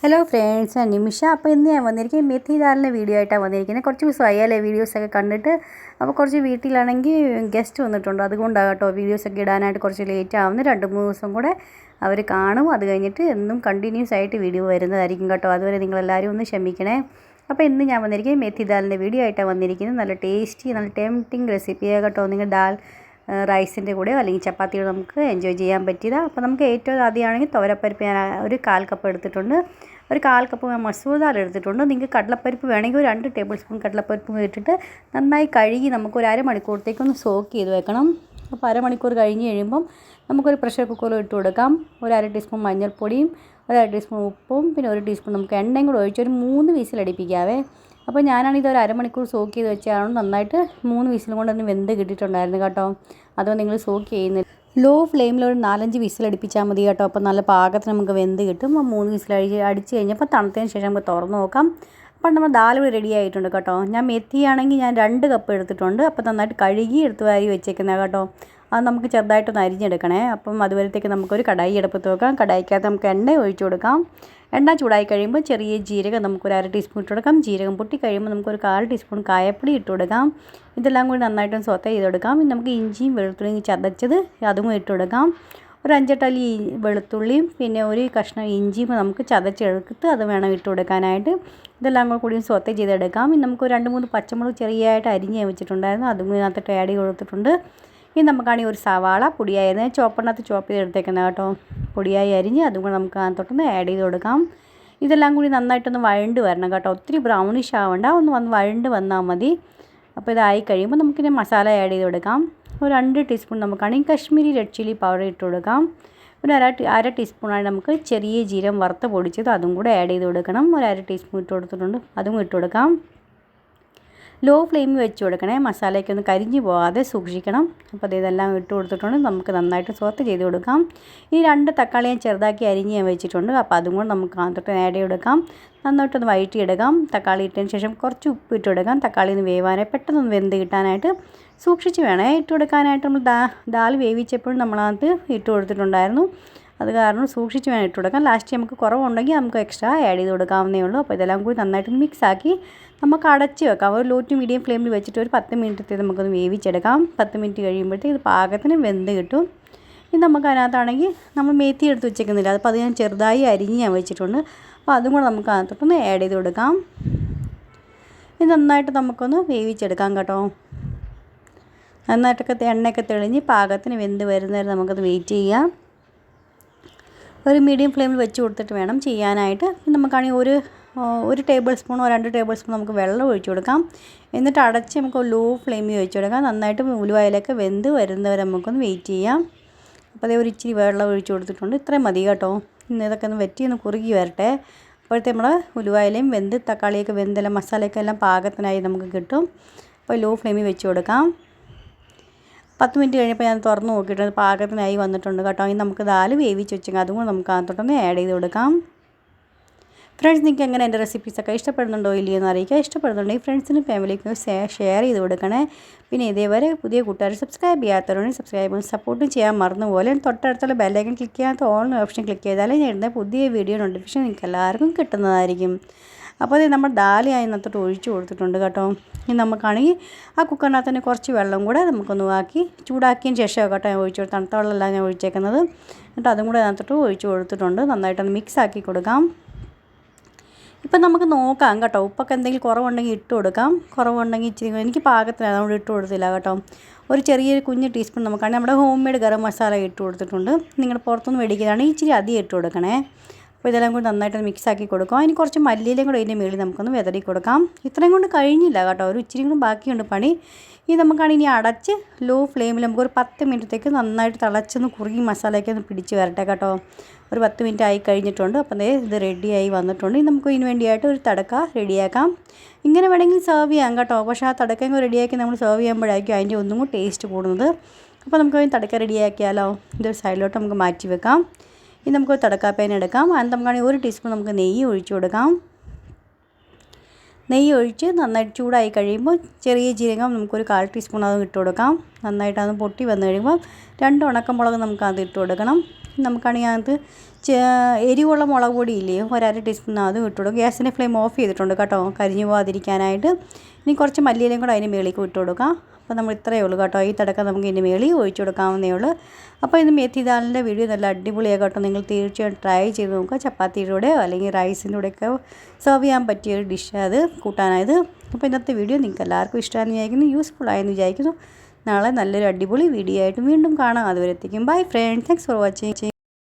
Hello friends, ഞാൻ നിമിഷ. അപ്പോൾ ഇന്ന് ഞാൻ വന്നിരിക്കുന്നത് മെത്തി ദാലിൻ്റെ വീഡിയോ ആയിട്ടാണ് വന്നിരിക്കുന്നത്. കുറച്ച് ദിവസമായി അല്ലേ വീഡിയോസൊക്കെ കണ്ടിട്ട്. അപ്പോൾ കുറച്ച് വീട്ടിലാണെങ്കിൽ ഗസ്റ്റ് വന്നിട്ടുണ്ട്, അതുകൊണ്ടാണ് കേട്ടോ വീഡിയോസൊക്കെ ഇടാനായിട്ട് കുറച്ച് ലേറ്റ് ആവുന്നത്. 2-3 ദിവസം കൂടെ അവർ കാണും. അത് കഴിഞ്ഞിട്ട് എന്നും കണ്ടിന്യൂസ് ആയിട്ട് വീഡിയോ വരുന്നതായിരിക്കും കേട്ടോ. അതുവരെ നിങ്ങളെല്ലാവരും ഒന്ന് ക്ഷമിക്കണേ. അപ്പോൾ ഇന്ന് ഞാൻ വന്നിരിക്കുന്നത് മെത്തി ദാലിൻ്റെ വീഡിയോ ആയിട്ടാണ് വന്നിരിക്കുന്നത്. നല്ല ടേസ്റ്റി, നല്ല ടെംപ്റ്റിംഗ് റെസിപ്പിയാണ് കേട്ടോ. നിങ്ങൾ ദാൽ റൈസിൻ്റെ കൂടെയോ അല്ലെങ്കിൽ ചപ്പാത്തിയോ നമുക്ക് എൻജോയ് ചെയ്യാൻ പറ്റിയതാണ്. അപ്പോൾ നമുക്ക് ഏറ്റവും ആദ്യമാണെങ്കിൽ തുവരപ്പരിപ്പ് ഞാൻ ഒരു 1/4 കപ്പ് എടുത്തിട്ടുണ്ട്. ഒരു 1/4 കപ്പ് മസൂർ ദാൽ എടുത്തിട്ടുണ്ട്. നിങ്ങൾക്ക് കടലപ്പരിപ്പ് വേണമെങ്കിൽ ഒരു 2 ടേബിൾ സ്പൂൺ കടലപ്പരിപ്പ് ഇട്ടിട്ട് നന്നായി കഴുകി നമുക്ക് ഒരു അരമണിക്കൂറത്തേക്കൊന്ന് സോക്ക് ചെയ്ത് വെക്കണം. അപ്പോൾ അരമണിക്കൂർ കഴിഞ്ഞ് കഴിയുമ്പം നമുക്കൊരു പ്രഷർ കുക്കറിൽ ഇട്ട് കൊടുക്കാം. ഒരു 1/2 ടീസ്പൂൺ മഞ്ഞൾപ്പൊടിയും ഒരു 1/2 ടീസ്പൂൺ ഉപ്പും പിന്നെ 1 ടീസ്പൂൺ നമുക്ക് എണ്ണയും കൂടെ ഒഴിച്ച് ഒരു 3 വിസിലടിപ്പിക്കാവേ. അപ്പോൾ ഞാനാണിത് ഒരു അരമണിക്കൂർ സോക്ക് ചെയ്ത് വെച്ചാണ് നന്നായിട്ട് 3 വിസിലും കൊണ്ടൊന്ന് വെന്ത് കിട്ടിയിട്ടുണ്ടായിരുന്നു കേട്ടോ. അതോ നിങ്ങൾ സോക്ക് ചെയ്യുന്നില്ല, ലോ ഫ്ലെയിമിൽ ഒരു 4-5 വിസിലടിപ്പിച്ചാൽ മതി കേട്ടോ. അപ്പോൾ നല്ല പാകത്തിന് നമുക്ക് വെന്ത് കിട്ടും. അപ്പോൾ 3 വിസിൽ അടിച്ച് കഴിഞ്ഞപ്പോൾ തണുത്തതിന് ശേഷം നമുക്ക് തുറന്ന് നോക്കാം. അപ്പോൾ നമ്മൾ ദാൽ ഇവിടെ റെഡി ആയിട്ടുണ്ട് കേട്ടോ. ഞാൻ മെത്തിയാണെങ്കിൽ ഞാൻ 2 കപ്പ് എടുത്തിട്ടുണ്ട്. അപ്പോൾ നന്നായിട്ട് കഴുകി എടുത്ത് വാരി വെച്ചേക്കുന്നത് കേട്ടോ. അത് നമുക്ക് ചെറുതായിട്ടൊന്ന് അരിഞ്ഞെടുക്കണേ. അപ്പം അതുവരത്തേക്ക് നമുക്കൊരു കടായി അടുപ്പത്ത് വെക്കാം. കടായിക്കകത്ത് നമുക്ക് എണ്ണ ഒഴിച്ച് കൊടുക്കാം. എണ്ണ ചൂടായി കഴിയുമ്പോൾ ചെറിയ ജീരകം നമുക്കൊരു 1/2 ടീസ്പൂൺ ഇട്ട് കൊടുക്കാം. ജീരകം പൊട്ടി കഴിയുമ്പോൾ നമുക്കൊരു 1/4 ടീസ്പൂൺ കായപ്പൊടി ഇട്ട് കൊടുക്കാം. ഇതെല്ലാം കൂടി നന്നായിട്ടൊന്ന് സോത്തെ ചെയ്ത് കൊടുക്കാം. നമുക്ക് ഇഞ്ചിയും വെളുത്തുള്ളിയും ചതച്ചത് അതും ഇട്ട് കൊടുക്കാം. ഒരു 5-8 അല്ലി വെളുത്തുള്ളിയും പിന്നെ ഒരു കഷ്ണം ഇഞ്ചിയും നമുക്ക് ചതച്ചെടുത്ത് അത് വേണം ഇട്ട് കൊടുക്കാനായിട്ട്. ഇതെല്ലാം കൂടി സോത്തെ ചെയ്തെടുക്കാം. നമുക്ക് 2-3 പച്ചമുളക് ചെറിയായിട്ട് അരിഞ്ഞ് വെച്ചിട്ടുണ്ടായിരുന്നു, അതും ഇതിനകത്തിട്ട് ആഡ് ചെയ്ത് കൊടുത്തിട്ടുണ്ട്. ഇനി നമുക്കാണെങ്കിൽ ഒരു സവാള പൊടിയായിരുന്നു ചോപ്പറിനകത്ത് ചോപ്പ് ചെയ്തെടുത്തേക്കുന്നത് കേട്ടോ. പൊടിയായി അരിഞ്ഞ് അതും കൂടെ നമുക്ക് അതിനകത്തോട്ടൊന്ന് ആഡ് ചെയ്ത് കൊടുക്കാം. ഇതെല്ലാം കൂടി നന്നായിട്ടൊന്ന് വഴണ്ട് വരണം കേട്ടോ. ഒത്തിരി ബ്രൗണിഷ് ആവണ്ട, ഒന്ന് വഴണ്ട് വന്നാൽ മതി. അപ്പോൾ ഇതായി കഴിയുമ്പോൾ നമുക്കിനി മസാല ആഡ് ചെയ്ത് കൊടുക്കാം. ഒരു 2 ടീസ്പൂൺ നമുക്കാണെങ്കിൽ കശ്മീരി റെഡ് ചില്ലി പൗഡർ ഇട്ട് കൊടുക്കാം. ഒരു അര ടീസ്പൂണായി നമുക്ക് ചെറിയ ജീരകം വറുത്ത് പൊടിച്ചത് അതും കൂടെ ആഡ് ചെയ്ത് കൊടുക്കണം. ഒരു 1/2 ടീസ്പൂൺ ഇട്ട് കൊടുത്തിട്ടുണ്ട്, അതും ഇട്ട് കൊടുക്കാം. ലോ ഫ്ലെയിമിൽ വെച്ച് കൊടുക്കണേ. മസാലയൊക്കെ ഒന്ന് കരിഞ്ഞു പോകാതെ സൂക്ഷിക്കണം. അപ്പോൾ ഇതെല്ലാം ഇട്ട് കൊടുത്തിട്ടുണ്ട്. നമുക്ക് നന്നായിട്ട് സോത്ത് ചെയ്ത് കൊടുക്കാം. ഈ 2 തക്കാളി ഞാൻ ചെറുതാക്കി അരിഞ്ഞ് ഞാൻ വെച്ചിട്ടുണ്ട്. അപ്പോൾ അതും കൂടെ നമുക്ക് അതിട്ട് ആഡ് ചെയ്ത് കൊടുക്കാം. നന്നായിട്ടൊന്ന് വഴറ്റിയെടുക്കാം. തക്കാളി ഇട്ടതിന് ശേഷം കുറച്ച് ഉപ്പ് ഇട്ട് കൊടുക്കാം. തക്കാളി ഒന്ന് വേവാനായി പെട്ടെന്ന് വെന്ത് കിട്ടാനായിട്ട് സൂക്ഷിച്ച് വേണേ ഇട്ട് കൊടുക്കാനായിട്ട്. നമ്മൾ ദാൽ വേവിച്ചപ്പോഴും നമ്മളത് ഇട്ട് കൊടുത്തിട്ടുണ്ടായിരുന്നു, അത് കാരണം സൂക്ഷിച്ച് വേണം ഇട്ട് കൊടുക്കാം. ലാസ്റ്റ് നമുക്ക് കുറവുണ്ടെങ്കിൽ നമുക്ക് എക്സ്ട്രാ ആഡ് ചെയ്ത് കൊടുക്കാവുന്നേ ഉള്ളൂ. അപ്പോൾ ഇതെല്ലാം കൂടി നന്നായിട്ട് മിക്സാക്കി നമുക്ക് അടച്ച് വെക്കാം. ഒരു ലോ ടു മീഡിയം ഫ്ലെയിമിൽ വെച്ചിട്ട് ഒരു 10 മിനിറ്റത്തേക്ക് നമുക്കൊന്ന് വേവിച്ചെടുക്കാം. 10 മിനിറ്റ് കഴിയുമ്പോഴത്തേക്ക് ഇത് പാകത്തിന് വെന്ത് കിട്ടും. ഇനി നമുക്ക് അതിനകത്താണെങ്കിൽ നമ്മൾ മേത്തി എടുത്ത് വെച്ചേക്കുന്നില്ല, അപ്പോൾ അത് ഞാൻ ചെറുതായി അരിഞ്ഞ് ഞാൻ വെച്ചിട്ടുണ്ട്. അപ്പോൾ അതും കൂടെ നമുക്ക് അതിനകത്തൊന്ന് ആഡ് ചെയ്ത് കൊടുക്കാം. ഇത് നന്നായിട്ട് നമുക്കൊന്ന് വേവിച്ചെടുക്കാം കേട്ടോ. നന്നായിട്ടൊക്കെ എണ്ണയൊക്കെ തെളിഞ്ഞ് പാകത്തിന് വെന്ത് വരുന്നവരെ നമുക്കത് വെയിറ്റ് ചെയ്യാം. ഒരു മീഡിയം ഫ്ലെയിമിൽ വെച്ച് കൊടുത്തിട്ട് വേണം ചെയ്യാനായിട്ട്. നമുക്കാണെങ്കിൽ ഒരു ടേബിൾ സ്പൂണോ 2 ടേബിൾ സ്പൂൺ നമുക്ക് വെള്ളം ഒഴിച്ച് കൊടുക്കാം. എന്നിട്ട് അടച്ച് നമുക്ക് ലോ ഫ്ലെയിമിൽ വെച്ച് കൊടുക്കാം. നന്നായിട്ട് ഉലുവായിലൊക്കെ വെന്ത് വരുന്നവരെ നമുക്കൊന്ന് വെയിറ്റ് ചെയ്യാം. അപ്പോൾ അതേ ഒരു ഇച്ചിരി വെള്ളം ഒഴിച്ച് കൊടുത്തിട്ടുണ്ട്. ഇത്രയും മതി കേട്ടോ. ഇന്ന് ഇതൊക്കെ ഒന്ന് ഒന്ന് കുറുകി വരട്ടെ. അപ്പോഴത്തെ നമ്മൾ ഉലുവായിലയും വെന്ത് തക്കാളിയൊക്കെ വെന്തെല്ലാം മസാലയൊക്കെ എല്ലാം പാകത്തിനായി നമുക്ക് കിട്ടും. അപ്പോൾ ലോ ഫ്ലെയിമിൽ വെച്ച് കൊടുക്കാം. 10 മിനിറ്റ് കഴിഞ്ഞപ്പോൾ ഞാൻ തുറന്ന് നോക്കിയിട്ടുണ്ട്, പാകത്തിനായി വന്നിട്ടുണ്ട് കേട്ടോ. ഇനി നമുക്ക് ദാൽ വേവിച്ച് വെച്ചെങ്കിൽ അതും കൂടെ നമുക്ക് അതിനകത്തോട്ടൊന്ന് ആഡ് ചെയ്ത് കൊടുക്കാം. ഫ്രണ്ട്സ്, നിങ്ങൾക്ക് എങ്ങനെ എൻ്റെ റെസിപ്പീസൊക്കെ ഇഷ്ടപ്പെടുന്നുണ്ടോ ഇല്ലയോ എന്ന് അറിയിക്കുക. ഇഷ്ടപ്പെടുന്നുണ്ടെങ്കിൽ ഫ്രണ്ട്സിനും ഫാമിലിക്കും ഷെയർ ചെയ്ത് കൊടുക്കണേ. പിന്നെ ഇതേവരെ പുതിയ കൂട്ടുകാർ സബ്സ്ക്രൈബ് ചെയ്യാത്തവരുണ്ടെങ്കിൽ സബ്സ്ക്രൈബും സപ്പോർട്ടും ചെയ്യാൻ മറന്നുപോലെ തൊട്ടടുത്തുള്ള ബെല്ലൈക്കൺ ക്ലിക്ക് ചെയ്യാത്ത ഓൾ ഓപ്ഷൻ ക്ലിക്ക് ചെയ്താലേ ഞാൻ ഇടുന്ന പുതിയ വീഡിയോ നോട്ടിഫിക്കേഷൻ നിങ്ങൾക്ക് എല്ലാവർക്കും കിട്ടുന്നതായിരിക്കും. അപ്പോൾ അത് നമ്മൾ ദാൽ അതിനകത്തോട്ട് ഒഴിച്ച് കൊടുത്തിട്ടുണ്ട് കേട്ടോ. ഇനി നമുക്കാണെങ്കിൽ ആ കുക്കറിനകത്ത് തന്നെ കുറച്ച് വെള്ളം കൂടെ നമുക്കൊന്ന് ആക്കി ചൂടാക്കിയതിന് ശേഷം കേട്ടോ ഞാൻ ഒഴിച്ച് കൊടുത്തു. തണുത്ത വെള്ളമല്ല ഞാൻ ഒഴിച്ചേക്കുന്നത്. എന്നിട്ട് അതും കൂടെ അതിനകത്തോട്ട് ഒഴിച്ച് കൊടുത്തിട്ടുണ്ട്. നന്നായിട്ടൊന്ന് മിക്സ് ആക്കി കൊടുക്കാം. ഇപ്പം നമുക്ക് നോക്കാം കേട്ടോ. ഉപ്പൊക്കെ എന്തെങ്കിലും കുറവുണ്ടെങ്കിൽ ഇട്ട് കൊടുക്കാം. കുറവുണ്ടെങ്കിൽ ഇച്ചിരി എനിക്ക് പാകത്തിനാണ് അതുകൊണ്ട് ഇട്ട് കൊടുത്തില്ല കേട്ടോ. ഒരു ചെറിയൊരു കുഞ്ഞ് ടീസ്പൂൺ നമുക്കാണെങ്കിൽ നമ്മുടെ ഹോം മെയ്ഡ് ഗരം മസാല ഇട്ട് കൊടുത്തിട്ടുണ്ട്. നിങ്ങൾ പുറത്തുനിന്ന് മേടിക്കുന്നതാണെങ്കിൽ ഇച്ചിരി അധികം ഇട്ട് കൊടുക്കണേ. അപ്പോൾ ഇതെല്ലാം കൂടി നന്നായിട്ട് മിക്സ് ആക്കി കൊടുക്കാം. അതിന് കുറച്ച് മല്ലിയിലയും കൂടെ ഇതിൻ്റെ മേളിൽ നമുക്കൊന്ന് വിതറി കൊടുക്കാം. ഇത്രയും കൊണ്ട് കഴിഞ്ഞില്ല കേട്ടോ, ഒരു ഇച്ചിരി കൂടെ ബാക്കിയുണ്ട് പണി. ഇത് നമുക്കാണെങ്കിൽ ഇനി അടച്ച് ലോ ഫ്ലെയിമിൽ നമുക്കൊരു 10 മിനിറ്റത്തേക്ക് നന്നായിട്ട് തിളച്ചൊന്ന് കുറുകി മസാലയൊക്കെ ഒന്ന് പിടിച്ച് വരട്ടെ കേട്ടോ. ഒരു 10 മിനിറ്റ് ആയി കഴിഞ്ഞിട്ടുണ്ട്. അപ്പം ഇത് റെഡിയായി വന്നിട്ടുണ്ട്. ഇനി നമുക്ക് ഇതിന് വേണ്ടിയായിട്ട് ഒരു തടക്ക റെഡിയാക്കാം. ഇങ്ങനെ വേണമെങ്കിൽ സെർവ് ചെയ്യാം കേട്ടോ. പക്ഷേ ആ തടക്കയും റെഡിയാക്കി നമ്മൾ സെർവ് ചെയ്യുമ്പോഴായിരിക്കും അതിൻ്റെ ഒന്നും കൂടി ടേസ്റ്റ് കൂടുന്നത്. അപ്പോൾ നമുക്ക് അതിന് തടക്ക റെഡിയാക്കിയാലോ. ഇതൊരു സൈഡിലോട്ട് നമുക്ക് മാറ്റി വെക്കാം. ഇനി നമുക്ക് തടക്കാപ്പേൻ എടുക്കാം. അതിന് നമുക്കാണെങ്കിൽ 1 ടീസ്പൂൺ നമുക്ക് നെയ്യ് ഒഴിച്ച് കൊടുക്കാം. നെയ്യ് ഒഴിച്ച് നന്നായിട്ട് ചൂടായി കഴിയുമ്പോൾ ചെറിയ ജീരകം നമുക്കൊരു 1/4 ടീസ്പൂൺ അത് ഇട്ട് കൊടുക്കാം. നന്നായിട്ട് അത് പൊട്ടി വന്നു കഴിയുമ്പോൾ 2 ഉണക്കമുളക് നമുക്കത് ഇട്ട് കൊടുക്കണം. നമുക്കാണെങ്കിൽ അതിനകത്ത് എരിവുള്ള മുളക് പൊടി ഇല്ലേ, ഒരര ടീസ്പൂൺ അതും ഇട്ട് കൊടുക്കും. ഗ്യാസിൻ്റെ ഫ്ലെയിം ഓഫ് ചെയ്തിട്ടുണ്ട് കേട്ടോ, കരിഞ്ഞു പോകാതിരിക്കാനായിട്ട്. ഇനി കുറച്ച് മല്ലിയിലയും കൂടെ അതിന് മേളിലേക്ക് ഇട്ട് കൊടുക്കാം. അപ്പോൾ നമ്മൾ ഇത്രയേ ഉള്ളൂ കേട്ടോ. ഈ തടക്കം നമുക്ക് ഇതിൻ്റെ മേളിൽ ഒഴിച്ചു കൊടുക്കാവുന്നേ ഉള്ളൂ. അപ്പോൾ ഇത് മേത്തി ദാലിൻ്റെ വീഡിയോ നല്ല അടിപൊളിയാണ് കേട്ടോ. നിങ്ങൾ തീർച്ചയായും ട്രൈ ചെയ്ത് നോക്കുക. ചപ്പാത്തിയുടെ കൂടെയോ അല്ലെങ്കിൽ റൈസിൻ്റെ കൂടെയൊക്കെ സെർവ് ചെയ്യാൻ പറ്റിയൊരു ഡിഷ് അത് കൂട്ടാനായത്. അപ്പോൾ ഇന്നത്തെ വീഡിയോ നിങ്ങൾക്ക് എല്ലാവർക്കും ഇഷ്ടമാണെന്ന് വിചാരിക്കുന്നു, യൂസ്ഫുൾ ആയെന്ന് വിചാരിക്കുന്നു. നാളെ നല്ലൊരു അടിപൊളി വീഡിയോ ആയിട്ട് വീണ്ടും കാണാം. അതുവരെത്തേക്കും bye friends, thanks for watching.